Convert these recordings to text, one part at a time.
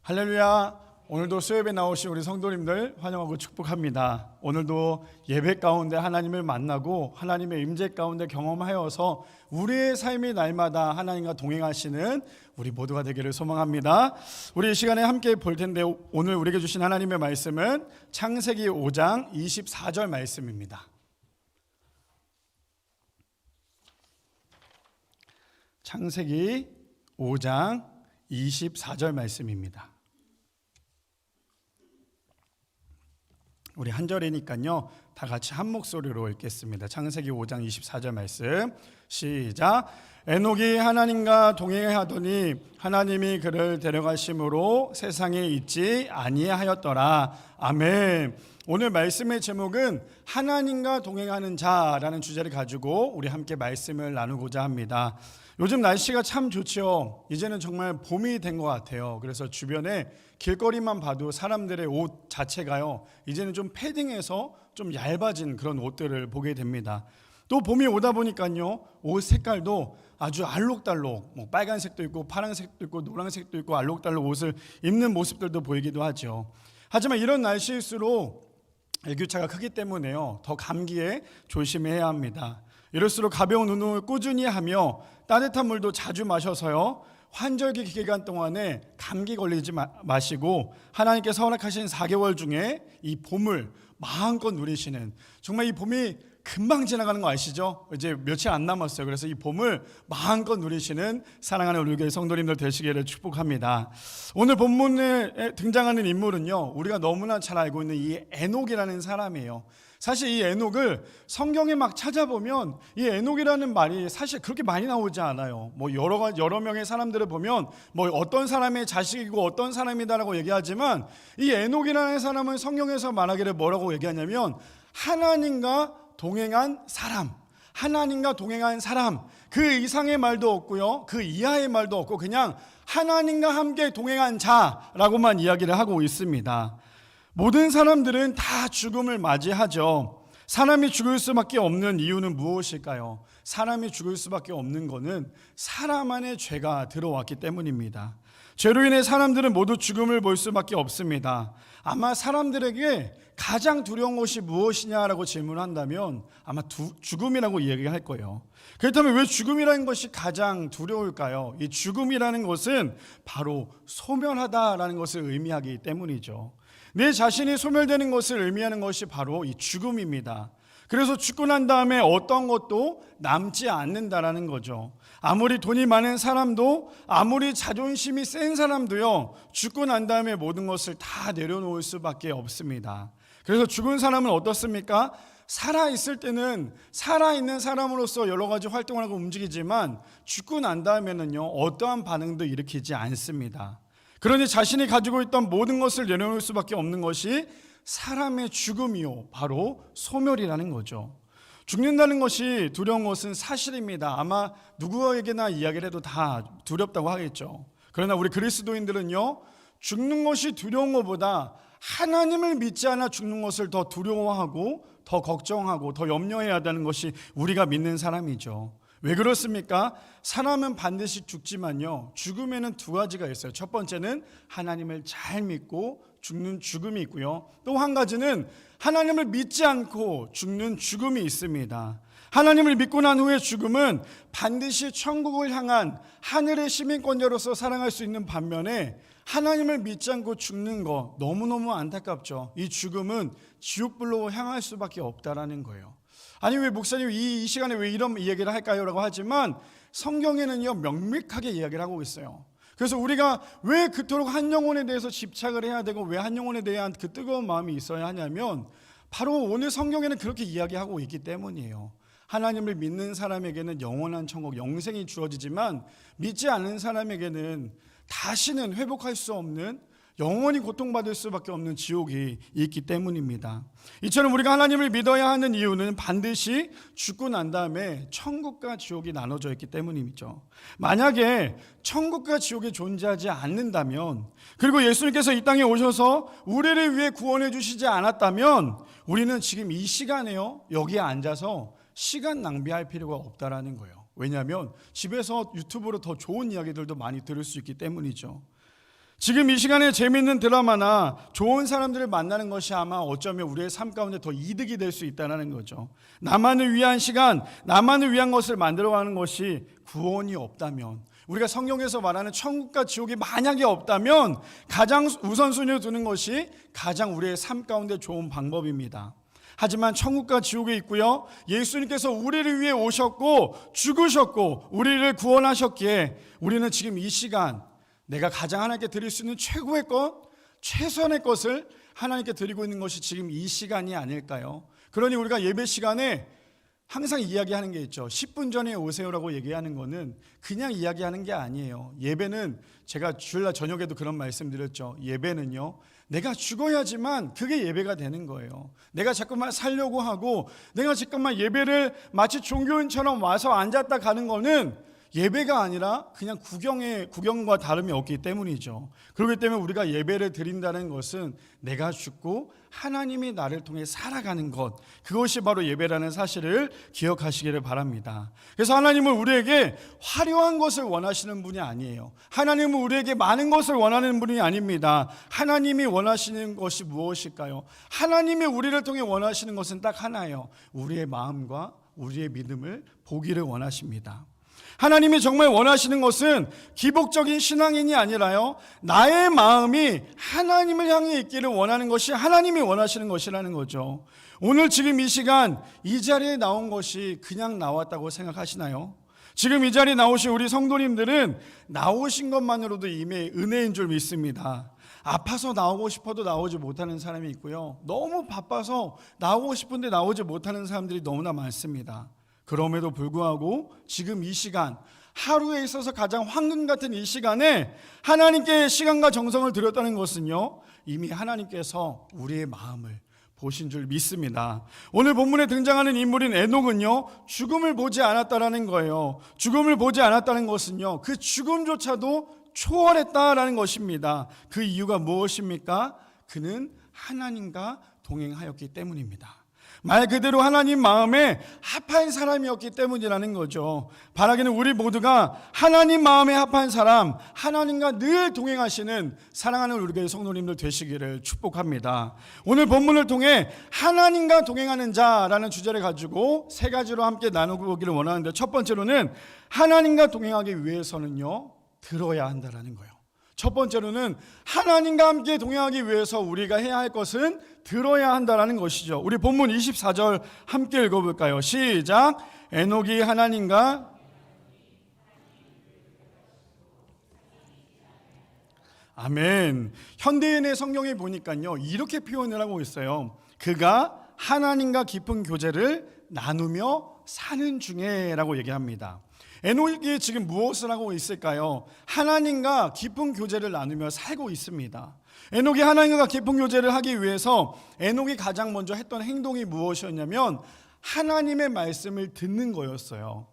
할렐루야. 오늘도 수협에 나오신 우리 성도님들 환영하고 축복합니다. 오늘도 예배 가운데 하나님을 만나고 하나님의 임재 가운데 경험하여서 우리의 삶이 날마다 하나님과 동행하시는 우리 모두가 되기를 소망합니다. 우리 이 시간에 함께 볼 텐데 오늘 우리에게 주신 하나님의 말씀은 창세기 5장 24절 말씀입니다. 창세기 5장 24절 말씀입니다. 우리 한 절이니까요, 다 같이 한 목소리로 읽겠습니다. 창세기 5장 24절 말씀 시작. 에녹이 하나님과 동행하더니 하나님이 그를 데려가심으로 세상에 있지 아니하였더라. 아멘. 오늘 말씀의 제목은 하나님과 동행하는 자라는 주제를 가지고 우리 함께 말씀을 나누고자 합니다. 요즘 날씨가 참 좋죠. 이제는 정말 봄이 된 것 같아요. 그래서 주변에 길거리만 봐도 사람들의 옷 자체가요, 이제는 좀 패딩해서 좀 얇아진 그런 옷들을 보게 됩니다. 또 봄이 오다 보니까요, 옷 색깔도 아주 알록달록, 빨간색도 있고 파란색도 있고 노란색도 있고 알록달록 옷을 입는 모습들도 보이기도 하죠. 하지만 이런 날씨일수록 일교차가 크기 때문에요, 더 감기에 조심해야 합니다. 이럴수록 가벼운 운동을 꾸준히 하며 따뜻한 물도 자주 마셔서요, 환절기 기간 동안에 감기 걸리지 마시고 하나님께서 허락하신 4개월 중에 이 봄을 마음껏 누리시는, 정말 이 봄이 금방 지나가는 거 아시죠? 이제 며칠 안 남았어요. 그래서 이 봄을 마음껏 누리시는 사랑하는 우리 교회 성도님들 되시기를 축복합니다. 오늘 본문에 등장하는 인물은요, 우리가 너무나 잘 알고 있는 이 에녹이라는 사람이에요. 사실 이 에녹을 성경에 막 찾아보면 이 에녹이라는 말이 사실 그렇게 많이 나오지 않아요. 여러 명의 사람들을 보면 어떤 사람의 자식이고 어떤 사람이다라고 얘기하지만, 이 에녹이라는 사람은 성경에서 말하기를 뭐라고 얘기하냐면 하나님과 동행한 사람, 하나님과 동행한 사람, 그 이상의 말도 없고요, 그 이하의 말도 없고 그냥 하나님과 함께 동행한 자라고만 이야기를 하고 있습니다. 모든 사람들은 다 죽음을 맞이하죠. 사람이 죽을 수밖에 없는 이유는 무엇일까요? 사람이 죽을 수밖에 없는 것은 사람 안에 죄가 들어왔기 때문입니다. 죄로 인해 사람들은 모두 죽음을 볼 수밖에 없습니다. 아마 사람들에게 가장 두려운 것이 무엇이냐라고 질문한다면 아마 죽음이라고 이야기할 거예요. 그렇다면 왜 죽음이라는 것이 가장 두려울까요? 이 죽음이라는 것은 바로 소멸하다라는 것을 의미하기 때문이죠. 내 자신이 소멸되는 것을 의미하는 것이 바로 이 죽음입니다. 그래서 죽고 난 다음에 어떤 것도 남지 않는다라는 거죠. 아무리 돈이 많은 사람도, 아무리 자존심이 센 사람도요, 죽고 난 다음에 모든 것을 다 내려놓을 수밖에 없습니다. 그래서 죽은 사람은 어떻습니까? 살아있을 때는 살아있는 사람으로서 여러 가지 활동을 하고 움직이지만 죽고 난 다음에는요, 어떠한 반응도 일으키지 않습니다. 그러니 자신이 가지고 있던 모든 것을 내려놓을 수밖에 없는 것이 사람의 죽음이요, 바로 소멸이라는 거죠. 죽는다는 것이 두려운 것은 사실입니다. 아마 누구에게나 이야기를 해도 다 두렵다고 하겠죠. 그러나 우리 그리스도인들은요, 죽는 것이 두려운 것보다 하나님을 믿지 않아 죽는 것을 더 두려워하고 더 걱정하고 더 염려해야 한다는 것이 우리가 믿는 사람이죠. 왜 그렇습니까? 사람은 반드시 죽지만요, 죽음에는 두 가지가 있어요. 첫 번째는 하나님을 잘 믿고 죽는 죽음이 있고요, 또 한 가지는 하나님을 믿지 않고 죽는 죽음이 있습니다. 하나님을 믿고 난 후의 죽음은 반드시 천국을 향한 하늘의 시민권자로서 살아갈 수 있는 반면에, 하나님을 믿지 않고 죽는 거 너무너무 안타깝죠. 이 죽음은 지옥불로 향할 수밖에 없다라는 거예요. 아니, 왜 목사님 이 시간에 왜 이런 이야기를 할까요? 라고 하지만 성경에는요, 명백하게 이야기를 하고 있어요. 그래서 우리가 왜 그토록 한 영혼에 대해서 집착을 해야 되고 왜 한 영혼에 대한 그 뜨거운 마음이 있어야 하냐면, 바로 오늘 성경에는 그렇게 이야기하고 있기 때문이에요. 하나님을 믿는 사람에게는 영원한 천국, 영생이 주어지지만 믿지 않는 사람에게는 다시는 회복할 수 없는, 영원히 고통받을 수밖에 없는 지옥이 있기 때문입니다. 이처럼 우리가 하나님을 믿어야 하는 이유는 반드시 죽고 난 다음에 천국과 지옥이 나눠져 있기 때문이죠. 만약에 천국과 지옥이 존재하지 않는다면, 그리고 예수님께서 이 땅에 오셔서 우리를 위해 구원해 주시지 않았다면, 우리는 지금 이 시간에요, 여기에 앉아서 시간 낭비할 필요가 없다라는 거예요. 왜냐하면 집에서 유튜브로 더 좋은 이야기들도 많이 들을 수 있기 때문이죠. 지금 이 시간에 재미있는 드라마나 좋은 사람들을 만나는 것이 아마 어쩌면 우리의 삶 가운데 더 이득이 될 수 있다는 거죠. 나만을 위한 시간, 나만을 위한 것을 만들어가는 것이 구원이 없다면, 우리가 성경에서 말하는 천국과 지옥이 만약에 없다면 가장 우선순위를 두는 것이 가장 우리의 삶 가운데 좋은 방법입니다. 하지만 천국과 지옥이 있고요, 예수님께서 우리를 위해 오셨고 죽으셨고 우리를 구원하셨기에 우리는 지금 이 시간 내가 가장 하나님께 드릴 수 있는 최고의 것, 최선의 것을 하나님께 드리고 있는 것이 지금 이 시간이 아닐까요? 그러니 우리가 예배 시간에 항상 이야기하는 게 있죠. 10분 전에 오세요라고 얘기하는 거는 그냥 이야기하는 게 아니에요. 예배는 제가 주일날 저녁에도 그런 말씀 드렸죠. 예배는요, 내가 죽어야지만 그게 예배가 되는 거예요. 내가 자꾸만 살려고 하고 내가 잠깐만 예배를 마치 종교인처럼 와서 앉았다 가는 거는 예배가 아니라 그냥 구경과 다름이 없기 때문이죠. 그렇기 때문에 우리가 예배를 드린다는 것은 내가 죽고 하나님이 나를 통해 살아가는 것, 그것이 바로 예배라는 사실을 기억하시기를 바랍니다. 그래서 하나님은 우리에게 화려한 것을 원하시는 분이 아니에요. 하나님은 우리에게 많은 것을 원하는 분이 아닙니다. 하나님이 원하시는 것이 무엇일까요? 하나님이 우리를 통해 원하시는 것은 딱 하나예요. 우리의 마음과 우리의 믿음을 보기를 원하십니다. 하나님이 정말 원하시는 것은 기복적인 신앙인이 아니라요, 나의 마음이 하나님을 향해 있기를 원하는 것이 하나님이 원하시는 것이라는 거죠. 오늘 지금 이 시간 이 자리에 나온 것이 그냥 나왔다고 생각하시나요? 지금 이 자리에 나오신 우리 성도님들은 나오신 것만으로도 이미 은혜인 줄 믿습니다. 아파서 나오고 싶어도 나오지 못하는 사람이 있고요, 너무 바빠서 나오고 싶은데 나오지 못하는 사람들이 너무나 많습니다. 그럼에도 불구하고 지금 이 시간, 하루에 있어서 가장 황금 같은 이 시간에 하나님께 시간과 정성을 들였다는 것은요, 이미 하나님께서 우리의 마음을 보신 줄 믿습니다. 오늘 본문에 등장하는 인물인 에녹은요, 죽음을 보지 않았다라는 거예요. 죽음을 보지 않았다는 것은요, 그 죽음조차도 초월했다라는 것입니다. 그 이유가 무엇입니까? 그는 하나님과 동행하였기 때문입니다. 말 그대로 하나님 마음에 합한 사람이었기 때문이라는 거죠. 바라기는 우리 모두가 하나님 마음에 합한 사람, 하나님과 늘 동행하시는 사랑하는 우리 교회 성도님들 되시기를 축복합니다. 오늘 본문을 통해 하나님과 동행하는 자라는 주제를 가지고 세 가지로 함께 나누기를 원하는데, 첫 번째로는 하나님과 동행하기 위해서는요, 들어야 한다라는 거예요. 첫 번째로는 하나님과 함께 동행하기 위해서 우리가 해야 할 것은 들어야 한다는 것이죠. 우리 본문 24절 함께 읽어볼까요? 시작. 에녹이 하나님과 아멘. 현대인의 성경에 보니까요, 이렇게 표현을 하고 있어요. 그가 하나님과 깊은 교제를 나누며 사는 중에 라고 얘기합니다. 에녹이 지금 무엇을 하고 있을까요? 하나님과 깊은 교제를 나누며 살고 있습니다. 에녹이 하나님과 깊은 교제를 하기 위해서 에녹이 가장 먼저 했던 행동이 무엇이었냐면 하나님의 말씀을 듣는 거였어요.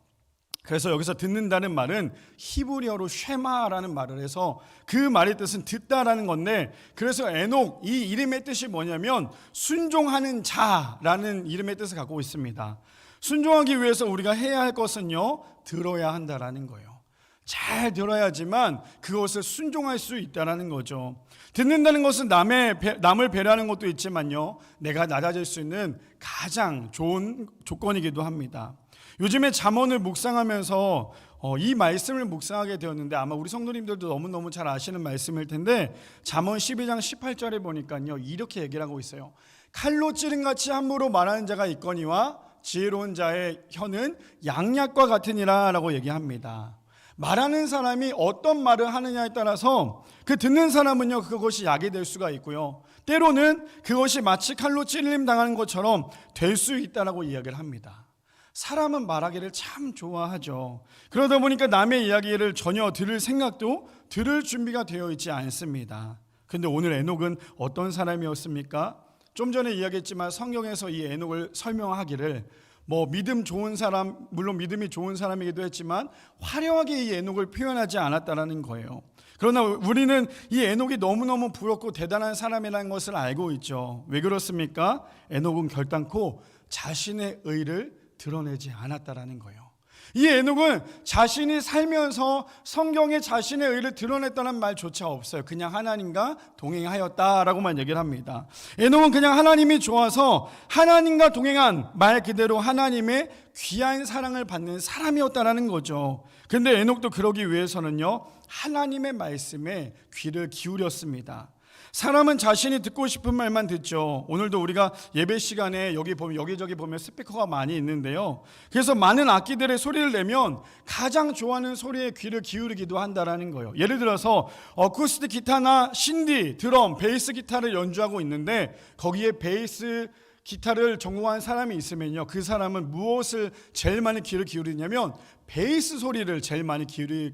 그래서 여기서 듣는다는 말은 히브리어로 쉐마라는 말을 해서 그 말의 뜻은 듣다라는 건데, 그래서 에녹, 이 이름의 뜻이 뭐냐면 순종하는 자라는 이름의 뜻을 갖고 있습니다. 순종하기 위해서 우리가 해야 할 것은요, 들어야 한다라는 거예요. 잘 들어야지만 그것을 순종할 수 있다라는 거죠. 듣는다는 것은 남을 배려하는 것도 있지만요, 내가 낮아질 수 있는 가장 좋은 조건이기도 합니다. 요즘에 잠언을 묵상하면서 이 말씀을 묵상하게 되었는데, 아마 우리 성도님들도 너무너무 잘 아시는 말씀일 텐데, 잠언 12장 18절에 보니까요, 이렇게 얘기를 하고 있어요. 칼로 찌른같이 함부로 말하는 자가 있거니와 지혜로운 자의 혀는 양약과 같으니라 라고 얘기합니다. 말하는 사람이 어떤 말을 하느냐에 따라서 그 듣는 사람은요, 그것이 약이 될 수가 있고요, 때로는 그것이 마치 칼로 찔림 당하는 것처럼 될 수 있다라고 이야기를 합니다. 사람은 말하기를 참 좋아하죠. 그러다 보니까 남의 이야기를 전혀 들을 생각도, 들을 준비가 되어 있지 않습니다. 그런데 오늘 에녹은 어떤 사람이었습니까? 좀 전에 이야기했지만 성경에서 이 에녹을 설명하기를 믿음 좋은 사람, 물론 믿음이 좋은 사람이기도 했지만 화려하게 이 에녹을 표현하지 않았다는 거예요. 그러나 우리는 이 에녹이 너무너무 부럽고 대단한 사람이라는 것을 알고 있죠. 왜 그렇습니까? 에녹은 결단코 자신의 의를 드러내지 않았다라는 거예요. 이 에녹은 자신이 살면서 성경에 자신의 의를 드러냈다는 말조차 없어요. 그냥 하나님과 동행하였다라고만 얘기를 합니다. 에녹은 그냥 하나님이 좋아서 하나님과 동행한 말 그대로 하나님의 귀한 사랑을 받는 사람이었다라는 거죠. 근데 에녹도 그러기 위해서는요, 하나님의 말씀에 귀를 기울였습니다. 사람은 자신이 듣고 싶은 말만 듣죠. 오늘도 우리가 예배 시간에 여기저기 보면 스피커가 많이 있는데요. 그래서 많은 악기들의 소리를 내면 가장 좋아하는 소리에 귀를 기울이기도 한다라는 거예요. 예를 들어서 어쿠스틱 기타나 신디, 드럼, 베이스 기타를 연주하고 있는데 거기에 베이스 기타를 전공한 사람이 있으면요, 그 사람은 무엇을 제일 많이 귀를 기울이냐면 베이스 소리를 제일 많이 귀를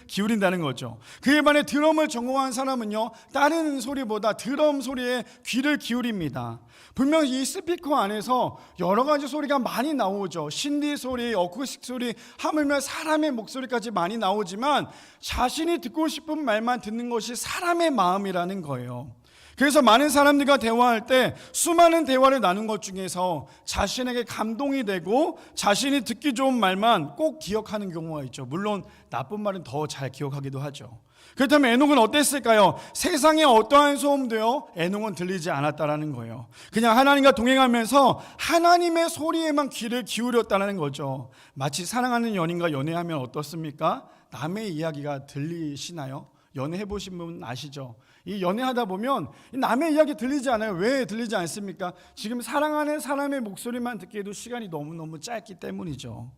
기울인다는 거죠. 그에 반해 드럼을 전공한 사람은요, 다른 소리보다 드럼 소리에 귀를 기울입니다. 분명히 이 스피커 안에서 여러 가지 소리가 많이 나오죠. 신디 소리, 어쿠스틱 소리, 하물며 사람의 목소리까지 많이 나오지만 자신이 듣고 싶은 말만 듣는 것이 사람의 마음이라는 거예요. 그래서 많은 사람들과 대화할 때 수많은 대화를 나눈 것 중에서 자신에게 감동이 되고 자신이 듣기 좋은 말만 꼭 기억하는 경우가 있죠. 물론 나쁜 말은 더 잘 기억하기도 하죠. 그렇다면 에녹은 어땠을까요? 세상의 어떠한 소음도요, 에녹은 들리지 않았다라는 거예요. 그냥 하나님과 동행하면서 하나님의 소리에만 귀를 기울였다는 거죠. 마치 사랑하는 연인과 연애하면 어떻습니까? 남의 이야기가 들리시나요? 연애해보신 분 아시죠? 이 연애하다 보면 남의 이야기 들리지 않아요. 왜 들리지 않습니까? 지금 사랑하는 사람의 목소리만 듣기에도 시간이 너무너무 짧기 때문이죠.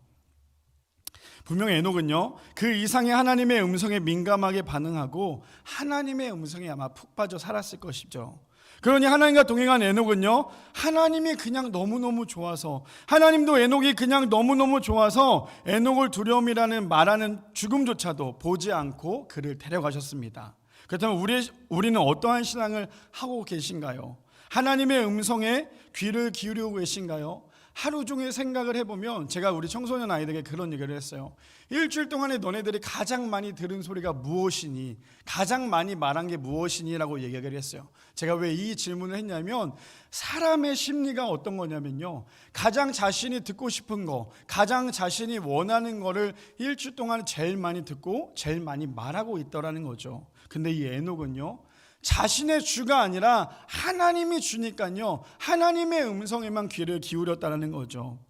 분명 에녹은요, 그 이상의 하나님의 음성에 민감하게 반응하고 하나님의 음성에 아마 푹 빠져 살았을 것이죠. 그러니 하나님과 동행한 에녹은요, 하나님이 그냥 너무너무 좋아서, 하나님도 에녹이 그냥 너무너무 좋아서 에녹을 두려움이라는 말하는 죽음조차도 보지 않고 그를 데려가셨습니다. 그렇다면 우리는 어떠한 신앙을 하고 계신가요? 하나님의 음성에 귀를 기울이고 계신가요? 하루 종일 생각을 해보면 제가 우리 청소년 아이들에게 그런 얘기를 했어요. 일주일 동안에 너네들이 가장 많이 들은 소리가 무엇이니? 가장 많이 말한 게 무엇이니? 라고 얘기를 했어요. 제가 왜 이 질문을 했냐면 사람의 심리가 어떤 거냐면요, 가장 자신이 듣고 싶은 거, 가장 자신이 원하는 거를 일주일 동안 제일 많이 듣고 제일 많이 말하고 있더라는 거죠. 근데 이 에녹은요, 자신의 주가 아니라 하나님이 주니까요, 하나님의 음성에만 귀를 기울였다는 거죠.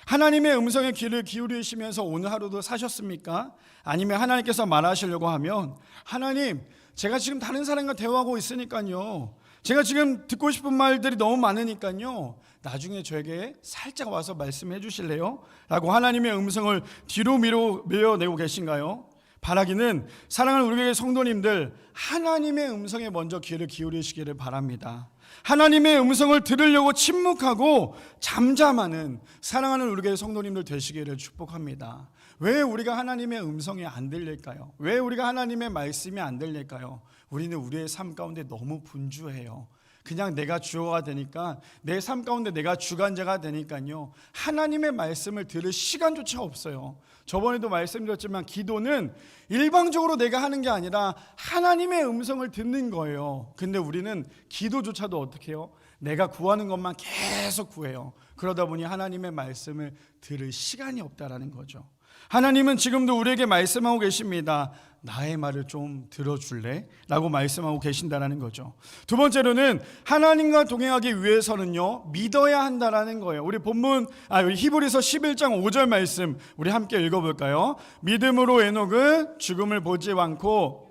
하나님의 음성에 귀를 기울이시면서 오늘 하루도 사셨습니까? 아니면 하나님께서 말하시려고 하면 하나님, 제가 지금 다른 사람과 대화하고 있으니까요, 제가 지금 듣고 싶은 말들이 너무 많으니까요, 나중에 저에게 살짝 와서 말씀해 주실래요? 라고 하나님의 음성을 뒤로 밀어내고 계신가요? 바라기는 사랑하는 우리 교회 성도님들, 하나님의 음성에 먼저 귀를 기울이시기를 바랍니다. 하나님의 음성을 들으려고 침묵하고 잠잠하는 사랑하는 우리 교회 성도님들 되시기를 축복합니다. 왜 우리가 하나님의 음성이 안 들릴까요? 왜 우리가 하나님의 말씀이 안 들릴까요? 우리는 우리의 삶 가운데 너무 분주해요. 그냥 내가 주어가 되니까, 내 삶 가운데 내가 주관자가 되니까요, 하나님의 말씀을 들을 시간조차 없어요. 저번에도 말씀드렸지만 기도는 일방적으로 내가 하는 게 아니라 하나님의 음성을 듣는 거예요. 근데 우리는 기도조차도 어떻게 해요? 내가 구하는 것만 계속 구해요. 그러다 보니 하나님의 말씀을 들을 시간이 없다라는 거죠. 하나님은 지금도 우리에게 말씀하고 계십니다. 나의 말을 좀 들어줄래? 라고 말씀하고 계신다라는 거죠. 두 번째로는 하나님과 동행하기 위해서는요, 믿어야 한다라는 거예요. 우리 본문 히브리서 11장 5절 말씀 우리 함께 읽어볼까요? 믿음으로 에녹은 죽음을 보지 않고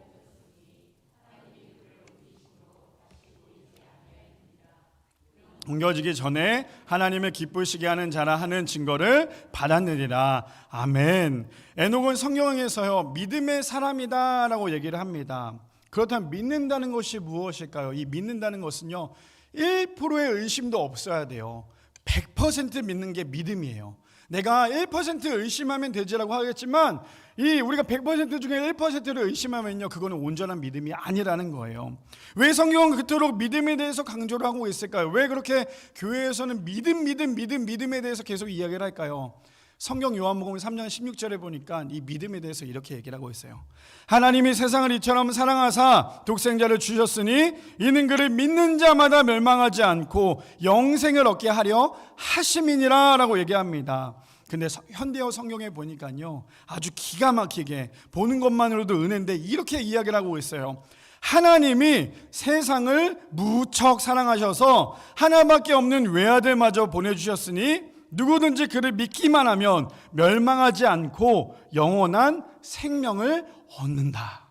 옮겨지기 전에 하나님을 기쁘시게 하는 자라 하는 증거를 받았느니라. 아멘. 에녹은 성경에서요, 믿음의 사람이다 라고 얘기를 합니다. 그렇다면 믿는다는 것이 무엇일까요? 이 믿는다는 것은요, 1%의 의심도 없어야 돼요. 100% 믿는 게 믿음이에요. 내가 1% 의심하면 되지라고 하겠지만 우리가 100% 중에 1%를 의심하면요, 그거는 온전한 믿음이 아니라는 거예요. 왜 성경은 그토록 믿음에 대해서 강조를 하고 있을까요? 왜 그렇게 교회에서는 믿음에 대해서 계속 이야기를 할까요? 성경 요한복음 3장 16절에 보니까 이 믿음에 대해서 이렇게 얘기를 하고 있어요. 하나님이 세상을 이처럼 사랑하사 독생자를 주셨으니 이는 그를 믿는 자마다 멸망하지 않고 영생을 얻게 하려 하심이니라 라고 얘기합니다. 근데 현대어 성경에 보니까요, 아주 기가 막히게 보는 것만으로도 은혜인데 이렇게 이야기를 하고 있어요. 하나님이 세상을 무척 사랑하셔서 하나밖에 없는 외아들마저 보내주셨으니 누구든지 그를 믿기만 하면 멸망하지 않고 영원한 생명을 얻는다.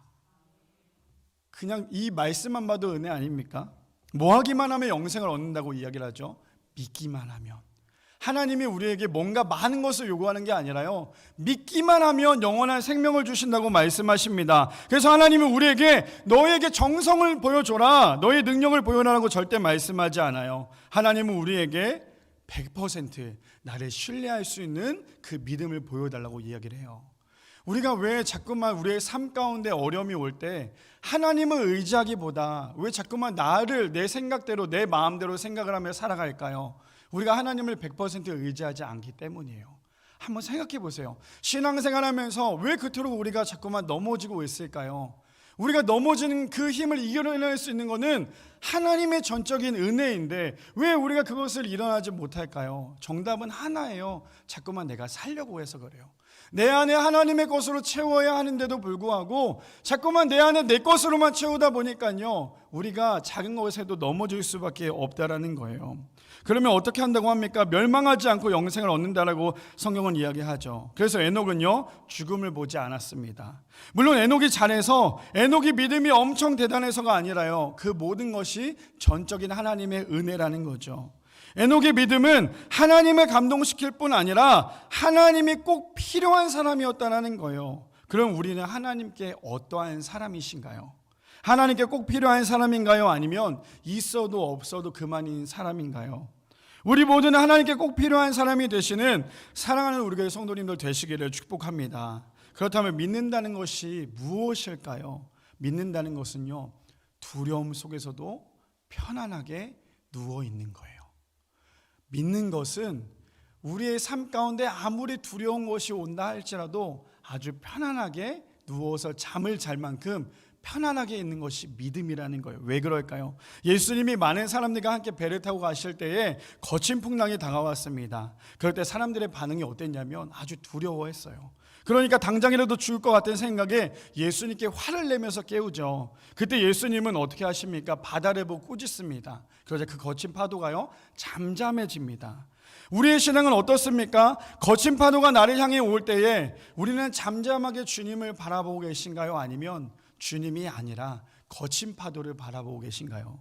그냥 이 말씀만 봐도 은혜 아닙니까? 뭐 하기만 하면 영생을 얻는다고 이야기를 하죠. 믿기만 하면. 하나님이 우리에게 뭔가 많은 것을 요구하는 게 아니라요, 믿기만 하면 영원한 생명을 주신다고 말씀하십니다. 그래서 하나님은 우리에게 너에게 정성을 보여줘라, 너의 능력을 보여라라고 절대 말씀하지 않아요. 하나님은 우리에게 100% 나를 신뢰할 수 있는 그 믿음을 보여달라고 이야기를 해요. 우리가 왜 자꾸만 우리의 삶 가운데 어려움이 올 때 하나님을 의지하기보다 왜 자꾸만 나를 내 생각대로 내 마음대로 생각을 하며 살아갈까요? 우리가 하나님을 100% 의지하지 않기 때문이에요. 한번 생각해 보세요. 신앙생활 하면서 왜 그토록 우리가 자꾸만 넘어지고 있을까요? 우리가 넘어지는 그 힘을 이겨낼 수 있는 것은 하나님의 전적인 은혜인데 왜 우리가 그것을 일어나지 못할까요? 정답은 하나예요. 자꾸만 내가 살려고 해서 그래요. 내 안에 하나님의 것으로 채워야 하는데도 불구하고 자꾸만 내 안에 내 것으로만 채우다 보니까요, 우리가 작은 것에도 넘어질 수밖에 없다라는 거예요. 그러면 어떻게 한다고 합니까? 멸망하지 않고 영생을 얻는다라고 성경은 이야기하죠. 그래서 에녹은요, 죽음을 보지 않았습니다. 물론 에녹이 잘해서, 에녹이 믿음이 엄청 대단해서가 아니라요, 그 모든 것이 전적인 하나님의 은혜라는 거죠. 에녹의 믿음은 하나님을 감동시킬 뿐 아니라 하나님이 꼭 필요한 사람이었다는 거예요. 그럼 우리는 하나님께 어떠한 사람이신가요? 하나님께 꼭 필요한 사람인가요? 아니면 있어도 없어도 그만인 사람인가요? 우리 모두는 하나님께 꼭 필요한 사람이 되시는 사랑하는 우리 교회 성도님들 되시기를 축복합니다. 그렇다면 믿는다는 것이 무엇일까요? 믿는다는 것은요, 두려움 속에서도 편안하게 누워 있는 거예요. 믿는 것은 우리의 삶 가운데 아무리 두려운 것이 온다 할지라도 아주 편안하게 누워서 잠을 잘 만큼 편안하게 있는 것이 믿음이라는 거예요. 왜 그럴까요? 예수님이 많은 사람들과 함께 배를 타고 가실 때에 거친 풍랑이 다가왔습니다. 그럴 때 사람들의 반응이 어땠냐면 아주 두려워했어요. 그러니까 당장이라도 죽을 것 같은 생각에 예수님께 화를 내면서 깨우죠. 그때 예수님은 어떻게 하십니까? 바다를 보고 꾸짖습니다. 그러자 그 거친 파도가요, 잠잠해집니다. 우리의 신앙은 어떻습니까? 거친 파도가 나를 향해 올 때에 우리는 잠잠하게 주님을 바라보고 계신가요? 아니면 주님이 아니라 거친 파도를 바라보고 계신가요?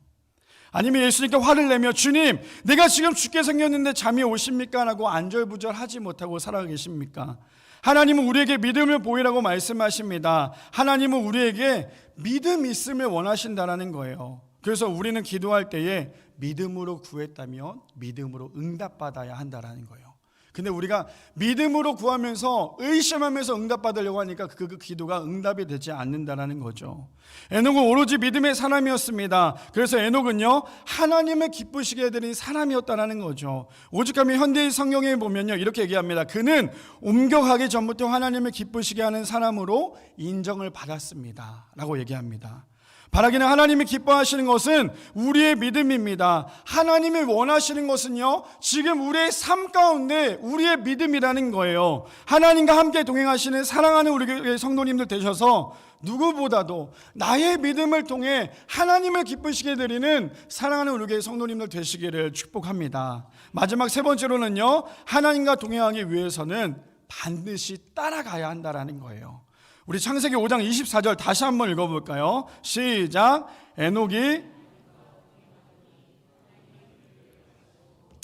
아니면 예수님께 화를 내며 주님, 내가 지금 죽게 생겼는데 잠이 오십니까? 라고 안절부절하지 못하고 살아가 계십니까? 하나님은 우리에게 믿음을 보이라고 말씀하십니다. 하나님은 우리에게 믿음 있음을 원하신다는 거예요. 그래서 우리는 기도할 때에 믿음으로 구했다면 믿음으로 응답받아야 한다는 거예요. 근데 우리가 믿음으로 구하면서 의심하면서 응답받으려고 하니까 그 기도가 응답이 되지 않는다는 거죠. 에녹은 오로지 믿음의 사람이었습니다. 그래서 에녹은요, 하나님을 기쁘시게 해드린 사람이었다는 거죠. 오죽하면 현대의 성경에 보면요, 이렇게 얘기합니다. 그는 옮겨가기 전부터 하나님을 기쁘시게 하는 사람으로 인정을 받았습니다 라고 얘기합니다. 바라기는 하나님이 기뻐하시는 것은 우리의 믿음입니다. 하나님이 원하시는 것은요, 지금 우리의 삶 가운데 우리의 믿음이라는 거예요. 하나님과 함께 동행하시는 사랑하는 우리 성도님들 되셔서 누구보다도 나의 믿음을 통해 하나님을 기쁘시게 드리는 사랑하는 우리 교회 성도님들 되시기를 축복합니다. 마지막 세 번째로는요, 하나님과 동행하기 위해서는 반드시 따라가야 한다는 거예요. 우리 창세기 5장 24절 다시 한번 읽어볼까요? 시작. 에녹이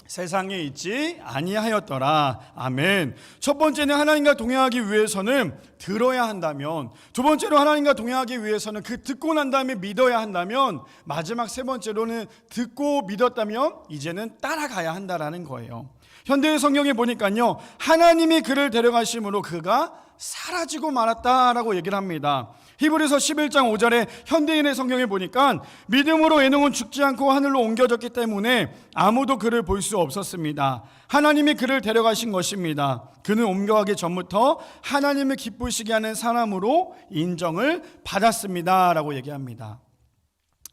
세상에 있지 아니하였더라. 아멘. 첫 번째는 하나님과 동행하기 위해서는 들어야 한다면, 두 번째로 하나님과 동행하기 위해서는 그 듣고 난 다음에 믿어야 한다면, 마지막 세 번째로는 듣고 믿었다면 이제는 따라가야 한다는 거예요. 현대의 성경에 보니까요, 하나님이 그를 데려가심으로 그가 사라지고 말았다라고 얘기를 합니다. 히브리서 11장 5절에 현대인의 성경에 보니까 믿음으로 에녹은 죽지 않고 하늘로 옮겨졌기 때문에 아무도 그를 볼 수 없었습니다. 하나님이 그를 데려가신 것입니다. 그는 옮겨가기 전부터 하나님을 기쁘시게 하는 사람으로 인정을 받았습니다 라고 얘기합니다.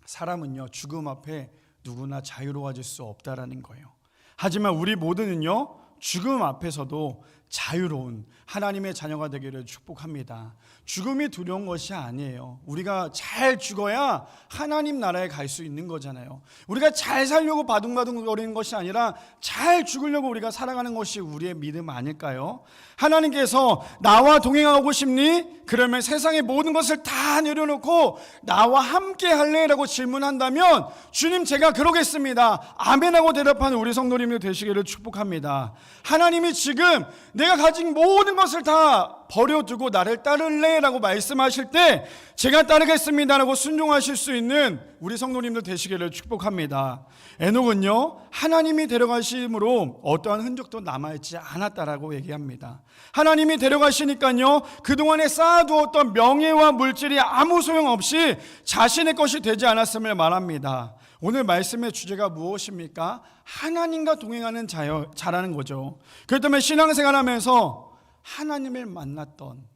사람은요, 죽음 앞에 누구나 자유로워질 수 없다라는 거예요. 하지만 우리 모두는요, 죽음 앞에서도 자유로운 하나님의 자녀가 되기를 축복합니다. 죽음이 두려운 것이 아니에요. 우리가 잘 죽어야 하나님 나라에 갈 수 있는 거잖아요. 우리가 잘 살려고 바둥바둥거리는 것이 아니라 잘 죽으려고 우리가 살아가는 것이 우리의 믿음 아닐까요? 하나님께서 나와 동행하고 싶니? 그러면 세상의 모든 것을 다 내려놓고 나와 함께 할래? 라고 질문한다면 주님 제가 그러겠습니다. 아멘하고 대답하는 우리 성도님들 되시기를 축복합니다. 하나님이 지금 내가 가진 모든 것을 다 버려두고 나를 따를래? 라고 말씀하실 때 제가 따르겠습니다 라고 순종하실 수 있는 우리 성도님들 되시기를 축복합니다. 에녹은요 하나님이 데려가심으로 어떠한 흔적도 남아있지 않았다라고 얘기합니다. 하나님이 데려가시니까요 그동안에 쌓아두었던 명예와 물질이 아무 소용없이 자신의 것이 되지 않았음을 말합니다. 오늘 말씀의 주제가 무엇입니까? 하나님과 동행하는 자라는 거죠. 그렇기 때문에 신앙생활하면서 하나님을 만났던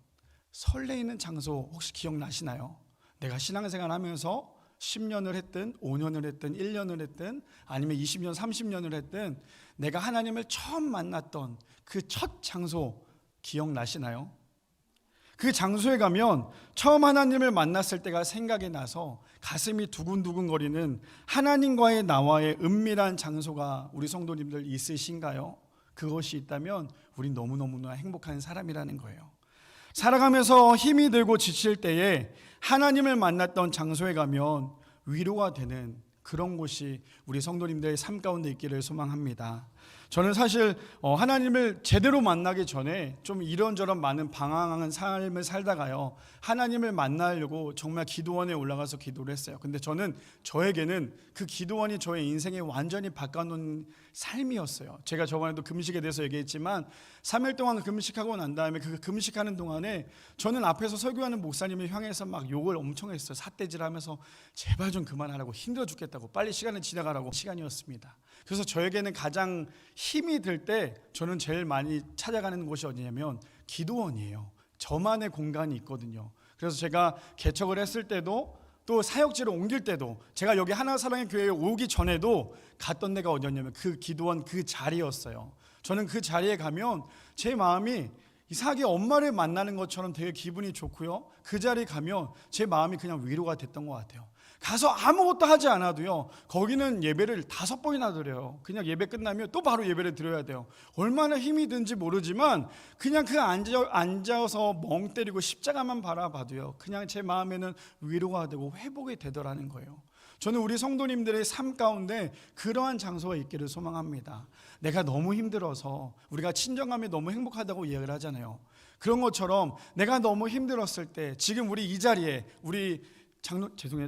설레이는 장소 혹시 기억나시나요? 내가 신앙생활하면서 10년을 했든 5년을 했든 1년을 했든 아니면 20년 30년을 했든 내가 하나님을 처음 만났던 그 첫 장소 기억나시나요? 그 장소에 가면 처음 하나님을 만났을 때가 생각이 나서 가슴이 두근두근거리는 하나님과의 나와의 은밀한 장소가 우리 성도님들 있으신가요? 그것이 있다면 우린 너무너무나 행복한 사람이라는 거예요. 살아가면서 힘이 들고 지칠 때에 하나님을 만났던 장소에 가면 위로가 되는 그런 곳이 우리 성도님들의 삶 가운데 있기를 소망합니다. 저는 사실 하나님을 제대로 만나기 전에 좀 이런저런 많은 방황한 삶을 살다가요 하나님을 만나려고 정말 기도원에 올라가서 기도를 했어요. 근데 저에게는 그 기도원이 저의 인생에 완전히 바꿔놓은 삶이었어요. 제가 저번에도 금식에 대해서 얘기했지만 3일 동안 금식하고 난 다음에 그 금식하는 동안에 저는 앞에서 설교하는 목사님을 향해서 막 욕을 엄청 했어요. 삿대질하면서 제발 좀 그만하라고, 힘들어 죽겠다고, 빨리 시간을 지나가라고 시간이었습니다. 그래서 저에게는 가장 힘이 들 때 저는 제일 많이 찾아가는 곳이 어디냐면 기도원이에요. 저만의 공간이 있거든요. 그래서 제가 개척을 했을 때도 또 사역지로 옮길 때도 제가 여기 하나사랑의 교회에 오기 전에도 갔던 데가 어디였냐면 그 기도원 그 자리였어요. 저는 그 자리에 가면 제 마음이 이상하게 엄마를 만나는 것처럼 되게 기분이 좋고요. 그 자리에 가면 제 마음이 그냥 위로가 됐던 것 같아요. 가서 아무것도 하지 않아도요 거기는 예배를 5번이나 드려요. 그냥 예배 끝나면 또 바로 예배를 드려야 돼요. 얼마나 힘이 든지 모르지만 그냥 그 앉아서 멍 때리고 십자가만 바라봐도요 그냥 제 마음에는 위로가 되고 회복이 되더라는 거예요. 저는 우리 성도님들의 삶 가운데 그러한 장소가 있기를 소망합니다. 내가 너무 힘들어서 우리가 친정감이 너무 행복하다고 이야기를 하잖아요. 그런 것처럼 내가 너무 힘들었을 때 지금 우리 이 자리에 우리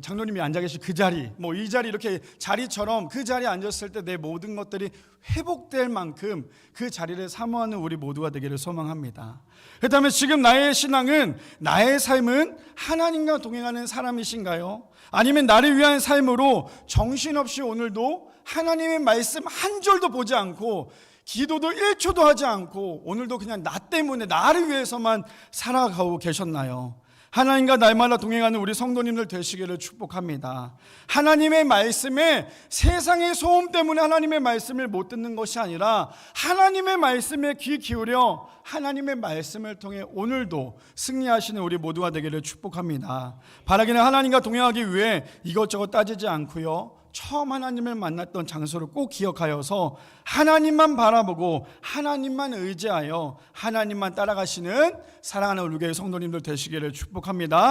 장로님이 앉아 계신 그 자리, 이 자리 이렇게 자리처럼 그 자리에 앉았을 때 내 모든 것들이 회복될 만큼 그 자리를 사모하는 우리 모두가 되기를 소망합니다. 그렇다면 지금 나의 신앙은, 나의 삶은 하나님과 동행하는 사람이신가요? 아니면 나를 위한 삶으로 정신없이 오늘도 하나님의 말씀 한 줄도 보지 않고 기도도 1초도 하지 않고 오늘도 그냥 나 때문에 나를 위해서만 살아가고 계셨나요? 하나님과 날마다 동행하는 우리 성도님들 되시기를 축복합니다. 하나님의 말씀에 세상의 소음 때문에 하나님의 말씀을 못 듣는 것이 아니라 하나님의 말씀에 귀 기울여 하나님의 말씀을 통해 오늘도 승리하시는 우리 모두가 되기를 축복합니다. 바라기는 하나님과 동행하기 위해 이것저것 따지지 않고요 처음 하나님을 만났던 장소를 꼭 기억하여서 하나님만 바라보고 하나님만 의지하여 하나님만 따라가시는 사랑하는 우리 교회 성도님들 되시기를 축복합니다.